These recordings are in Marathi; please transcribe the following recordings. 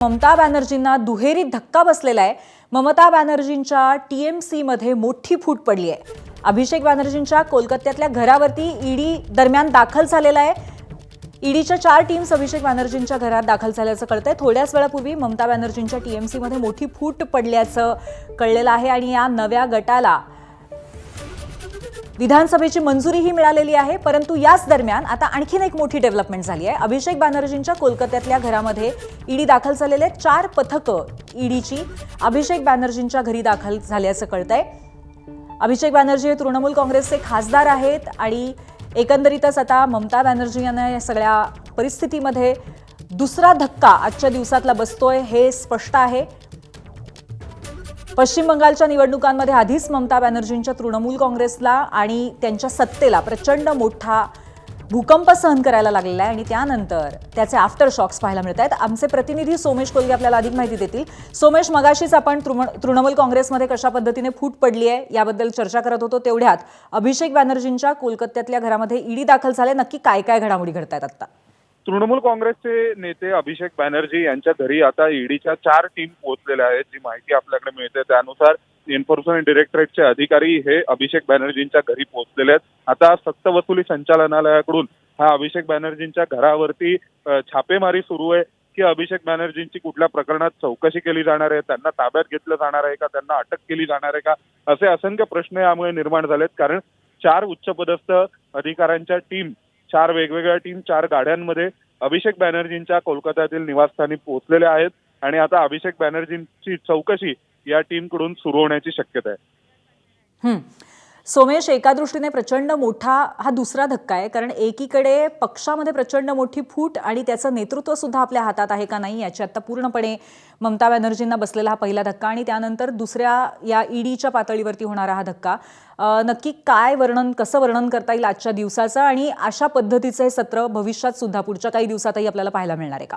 ममता बॅनर्जींना दुहेरी धक्का बसलेला आहे। ममता बॅनर्जींच्या टीएमसी मध्ये मोठी फूट पडली आहे। अभिषेक बॅनर्जींच्या कोलकात्यातल्या घरावरती ईडी दरम्यान दाखल झालेला आहे। ईडीच्या 4 टीम्स अभिषेक बॅनर्जींच्या घरात दाखल झाल्याचं कळतंय। थोड्याच वेळापूर्वी ममता बॅनर्जींच्या टीएमसी मध्ये मोठी फूट पडल्याचं कळलेलं आहे आणि या नव्या गटाला विधानसभेची मंजुरीही मिळालेली आहे। परंतु याच दरम्यान आता आणखीन एक मोठी डेव्हलपमेंट झाली आहे। अभिषेक बॅनर्जींच्या कोलकात्यातल्या घरामध्ये ईडी दाखल झालेले 4 पथकं ईडीची अभिषेक बॅनर्जींच्या घरी दाखल झाल्याचं कळतंय। अभिषेक बॅनर्जी हे तृणमूल काँग्रेसचे खासदार आहेत आणि एकंदरीतच आता ममता बॅनर्जी यांना या सगळ्या परिस्थितीमध्ये दुसरा धक्का आजच्या दिवसातला बसतोय हे स्पष्ट आहे। पश्चिम बंगालच्या निवडणुकांमध्ये आधीच ममता बॅनर्जींच्या तृणमूल काँग्रेसला आणि त्यांच्या सत्तेला प्रचंड मोठा भूकंप सहन करायला लागलेला आहे आणि त्यानंतर त्याचे आफ्टर शॉक्स पाहायला मिळत आहेत। आमचे प्रतिनिधी सोमेश कोलगे आपल्याला अधिक माहिती देतील। सोमेश, मगाशीच आपण तृणमूल काँग्रेसमध्ये कशा पद्धतीने फूट पडली आहे याबद्दल चर्चा करत होतो, तेवढ्यात अभिषेक बॅनर्जींच्या कोलकात्यातल्या घरामध्ये ईडी दाखल झाले। नक्की काय काय घडामोडी घडतायत आता? तृणमूल काँग्रेसचे नेते अभिषेक बॅनर्जी यांच्या घरी आता ईडीच्या 4 टीम पोहोचलेल्या आहेत। जी माहिती आपल्याकडे मिळते त्यानुसार एन्फोर्समेंट डायरेक्टरेटचे अधिकारी हे अभिषेक बॅनर्जींच्या घरी पोहोचलेले आहेत। आता सक्तवसुली संचालनालयाकडून हा अभिषेक बॅनर्जींच्या घरावरती छापेमारी सुरू आहे की अभिषेक बॅनर्जींची कुठल्या प्रकरणात चौकशी केली जाणार आहे, त्यांना ताब्यात घेतलं जाणार आहे का, त्यांना अटक केली जाणार आहे का, असे असंख्य प्रश्न यामुळे निर्माण झालेत। कारण 4 उच्चपदस्थ अधिकाऱ्यांच्या टीम 4 वेगवेगळ्या टीम 4 गाड्यांमध्ये अभिषेक बॅनर्जींच्या कोलकात्यातील निवासस्थानी पोहोचलेल्या आहेत आणि आता अभिषेक बॅनर्जींची चौकशी या टीमकडून सुरू होण्याची शक्यता आहे। सोमेश, एका दृष्टीने प्रचंड मोठा हा दुसरा धक्का आहे, कारण एकीकडे पक्षामध्ये प्रचंड मोठी फूट आणि त्याचं नेतृत्व सुद्धा आपल्या हातात आहे का नाही याची आता पूर्णपणे ममता बॅनर्जींना बसलेला हा पहिला धक्का आणि त्यानंतर दुसऱ्या या ईडीच्या पातळीवरती होणारा हा धक्का। नक्की काय कसं वर्णन करता येईल आजच्या दिवसाचं आणि अशा पद्धतीचं हे सत्र भविष्यात सुद्धा पुढच्या काही दिवसातही आपल्याला पाहायला मिळणार आहे का?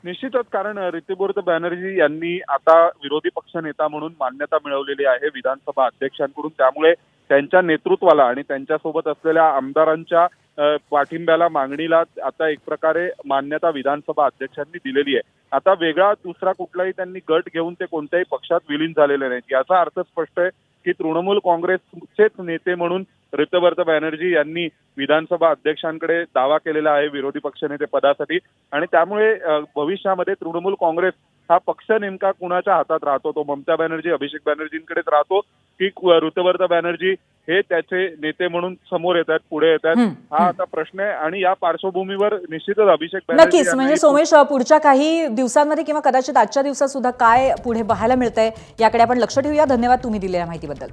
निश्चितच, कारण ऋतुपर्ध बॅनर्जी यांनी आता विरोधी पक्षनेता म्हणून मान्यता मिळवलेली आहे विधानसभा अध्यक्षांकडून। त्यामुळे त्यांच्या नेतृत्वाला आणि त्यांच्यासोबत असलेल्या आमदारांच्या पाठिंब्याला मागणीला आता एक प्रकारे मान्यता विधानसभा अध्यक्षांनी दिलेली आहे। आता वेगळा दुसरा कुठलाही त्यांनी गट घेऊन ते कोणत्याही पक्षात विलीन झालेले नाहीत। याचा अर्थ स्पष्ट आहे की तृणमूल काँग्रेसचेच नेते म्हणून ऋतुपर्ध बॅनर्जी यांनी विधानसभा अध्यक्षांकडे दावा केलेला आहे विरोधी पक्षनेते पदासाठी आणि त्यामुळे भविष्यामध्ये तृणमूल काँग्रेस हा पक्ष नेमका कुणाच्या हातात राहतो, तो ममता बॅनर्जी अभिषेक बॅनर्जींकडेच राहतो की ऋतुपर्ध बॅनर्जी हे त्याचे नेते म्हणून समोर येतात, पुढे येतात, हा आता प्रश्न आहे। आणि या पार्श्वभूमीवर निश्चितच अभिषेक बॅनर्जी नक्कीच, म्हणजे सोमेश, पुढच्या काही दिवसांमध्ये किंवा कदाचित आजच्या दिवसात सुद्धा काय पुढे पाहायला मिळतंय याकडे आपण लक्ष ठेवूया। धन्यवाद तुम्ही दिलेल्या माहितीबद्दल।